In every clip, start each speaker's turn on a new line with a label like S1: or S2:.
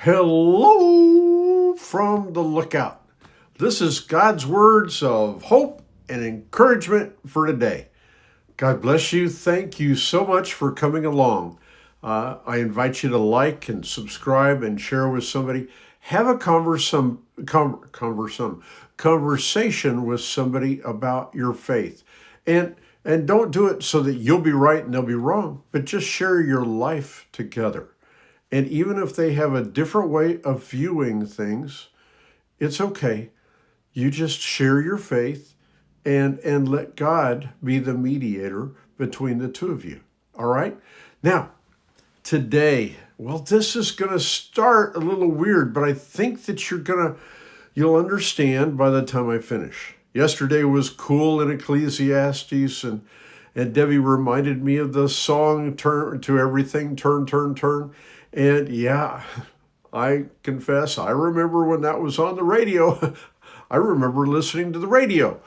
S1: Hello from the lookout. This is God's words of hope and encouragement for today. God bless you. Thank you so much for coming along. I invite you to like and subscribe and share with somebody. Have a conversation with somebody about your faith. And don't do it so that you'll be right and they'll be wrong, but just share your life together. And even if they have a different way of viewing things, it's okay. You just share your faith and let God be the mediator between the two of you. All right? Now, today, well, this is going to start a little weird, but I think that you'll understand by the time I finish. Yesterday was cool in Ecclesiastes, and Debbie reminded me of the song, Turn to Everything, Turn, Turn, Turn. And yeah, I confess, I remember when that was on the radio. I remember listening to the radio.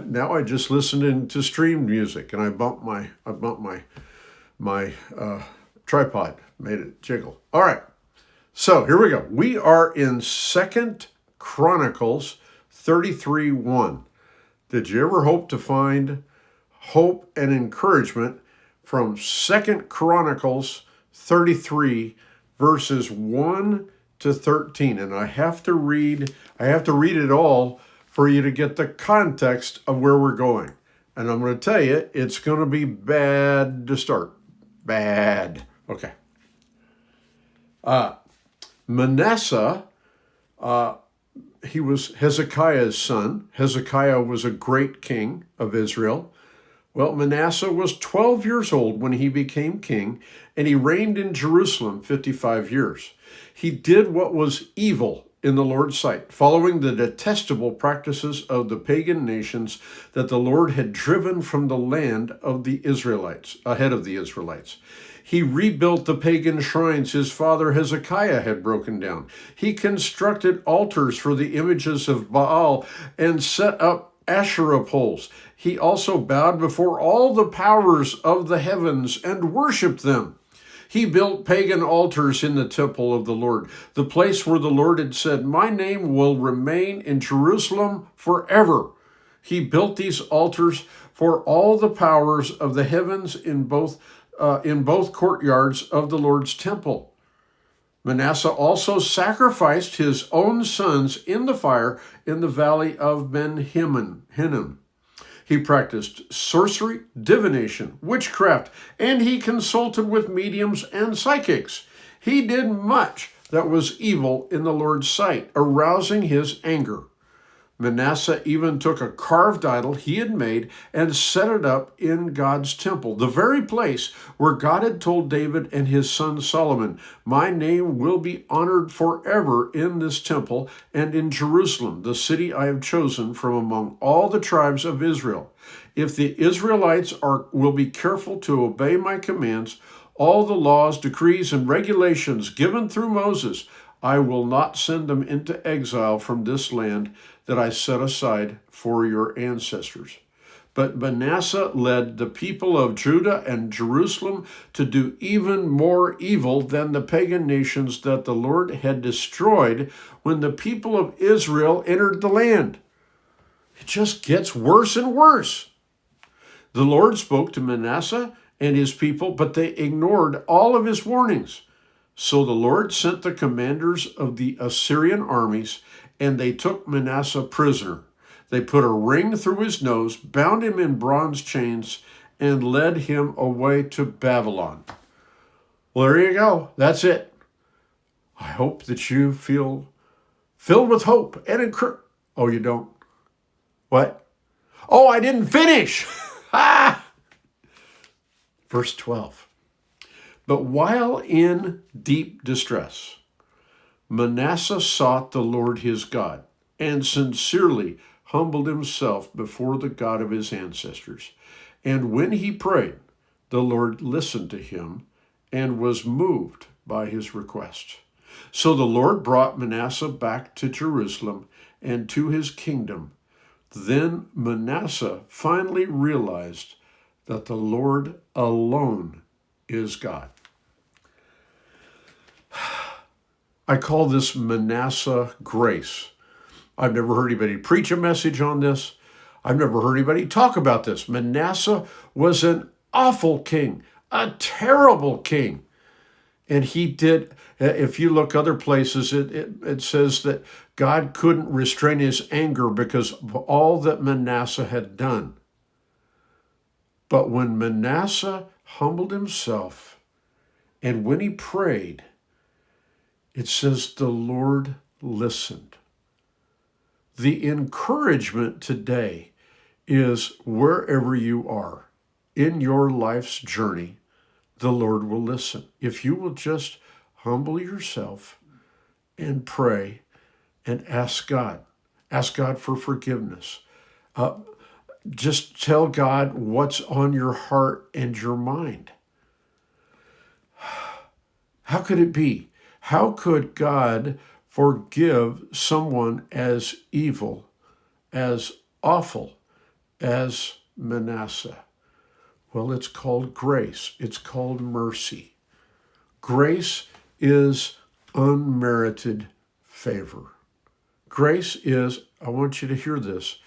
S1: Now I just listen to streamed music, and I bumped my tripod, made it jiggle. All right, so here we go. We are in 2 Chronicles 33:1. Did you ever hope to find hope and encouragement from 2 Chronicles 33 verses 1 to 13? And I have to read it all for you to get the context of where we're going. And I'm going to tell you, it's going to be bad to start. Bad. Okay. Manasseh, he was Hezekiah's son. Hezekiah was a great king of Israel. Well, Manasseh was 12 years old when he became king, and he reigned in Jerusalem 55 years. He did what was evil in the Lord's sight, following the detestable practices of the pagan nations that the Lord had driven from the land of the Israelites, ahead of the Israelites. He rebuilt the pagan shrines his father Hezekiah had broken down. He constructed altars for the images of Baal and set up Asherah poles. He also bowed before all the powers of the heavens and worshiped them. He built pagan altars in the temple of the Lord, the place where the Lord had said, "My name will remain in Jerusalem forever." He built these altars for all the powers of the heavens in both courtyards of the Lord's temple. Manasseh also sacrificed his own sons in the fire in the valley of Ben-Hinnom. He practiced sorcery, divination, witchcraft, and he consulted with mediums and psychics. He did much that was evil in the Lord's sight, arousing his anger. Manasseh even took a carved idol he had made and set it up in God's temple, the very place where God had told David and his son Solomon, "My name will be honored forever in this temple and in Jerusalem, the city I have chosen from among all the tribes of Israel. If the Israelites will be careful to obey my commands, all the laws, decrees, and regulations given through Moses, I will not send them into exile from this land that I set aside for your ancestors." But Manasseh led the people of Judah and Jerusalem to do even more evil than the pagan nations that the Lord had destroyed when the people of Israel entered the land. It just gets worse and worse. The Lord spoke to Manasseh and his people, but they ignored all of his warnings. So the Lord sent the commanders of the Assyrian armies, and they took Manasseh prisoner. They put a ring through his nose, bound him in bronze chains, and led him away to Babylon. Well, there you go. That's it. I hope that you feel filled with hope and encouragement. Oh, you don't? What? Oh, I didn't finish. Verse 12. But while in deep distress, Manasseh sought the Lord his God and sincerely humbled himself before the God of his ancestors. And when he prayed, the Lord listened to him and was moved by his request. So the Lord brought Manasseh back to Jerusalem and to his kingdom. Then Manasseh finally realized that the Lord alone is God. I call this Manasseh grace. I've never heard anybody preach a message on this. I've never heard anybody talk about this. Manasseh was an awful king, a terrible king. And he did, if you look other places, it says that God couldn't restrain his anger because of all that Manasseh had done. But when Manasseh humbled himself and when he prayed, it says the Lord listened. The encouragement today is wherever you are in your life's journey, the Lord will listen. If you will just humble yourself and pray and ask God for forgiveness. Just tell God what's on your heart and your mind. How could it be? How could God forgive someone as evil, as awful as Manasseh? Well, it's called grace. It's called mercy. Grace is unmerited favor. Grace is, I want you to hear this,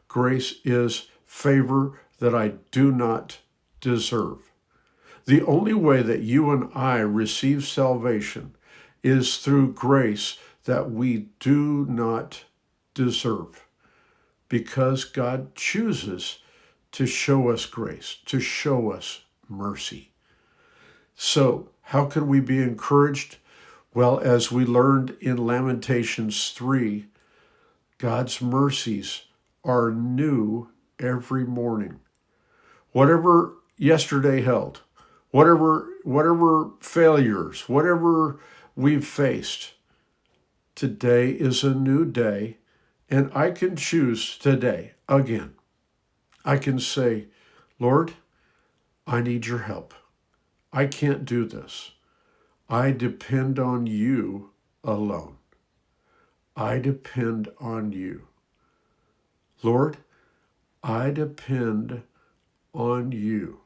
S1: grace is favor that I do not deserve. The only way that you and I receive salvation is through grace that we do not deserve, because God chooses to show us grace, to show us mercy. So how can we be encouraged? Well, as we learned in Lamentations 3, God's mercies are new every morning. Whatever yesterday held, whatever failures, whatever we've faced, today is a new day, and I can choose today again. I can say, Lord, I need your help. I can't do this. I depend on you alone. I depend on you. Lord, I depend on you.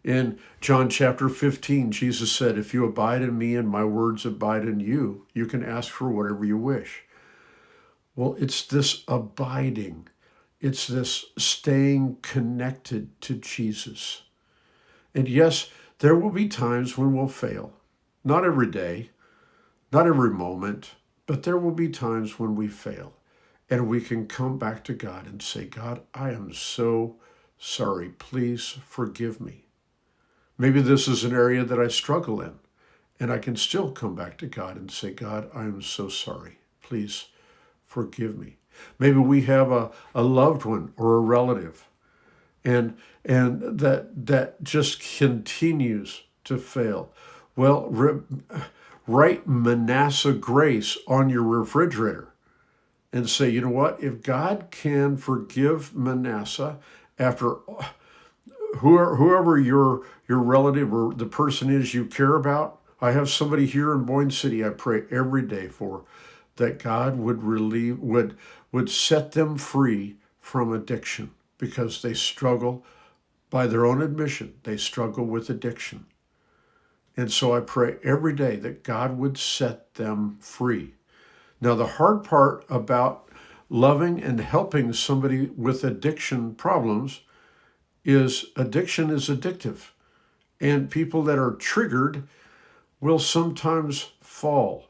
S1: In John chapter 15, Jesus said, if you abide in me and my words abide in you, you can ask for whatever you wish. Well, it's this abiding. It's this staying connected to Jesus. And yes, there will be times when we'll fail. Not every day, not every moment, but there will be times when we fail. And we can come back to God and say, God, I am so sorry. Please forgive me. Maybe this is an area that I struggle in, and I can still come back to God and say, God, I am so sorry. Please forgive me. Maybe we have a loved one or a relative, and that just continues to fail. Well, write Manasseh grace on your refrigerator and say, you know what? If God can forgive Manasseh after whoever your relative or the person is you care about. I have somebody here in Boyne City I pray every day for, that God would set them free from addiction, because they struggle, by their own admission, they struggle with addiction. And so I pray every day that God would set them free. Now, the hard part about loving and helping somebody with addiction problems is addiction is addictive. And people that are triggered will sometimes fall.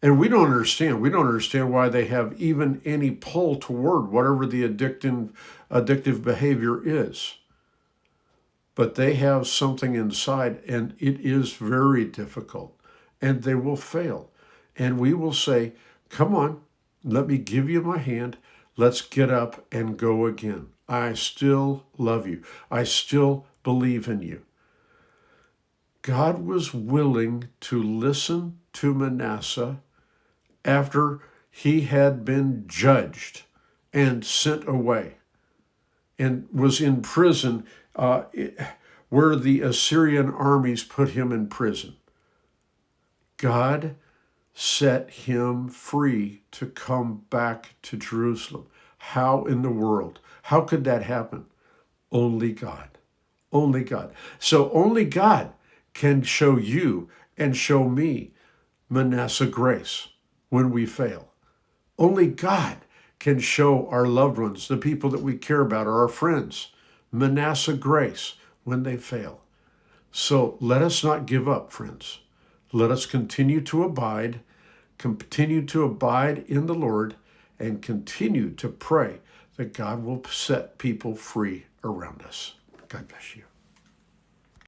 S1: And we don't understand. We don't understand why they have even any pull toward whatever the addictive behavior is. But they have something inside, and it is very difficult. And they will fail. And we will say, come on, let me give you my hand. Let's get up and go again. I still love you. I still believe in you. God was willing to listen to Manasseh after he had been judged and sent away and was in prison where the Assyrian armies put him in prison. God set him free to come back to Jerusalem. How in the world? How could that happen? Only God. Only God. So only God can show you and show me Manasseh grace when we fail. Only God can show our loved ones, the people that we care about, or our friends, Manasseh grace when they fail. So let us not give up, friends. Let us continue to abide in the Lord, and continue to pray that God will set people free around us. God bless you.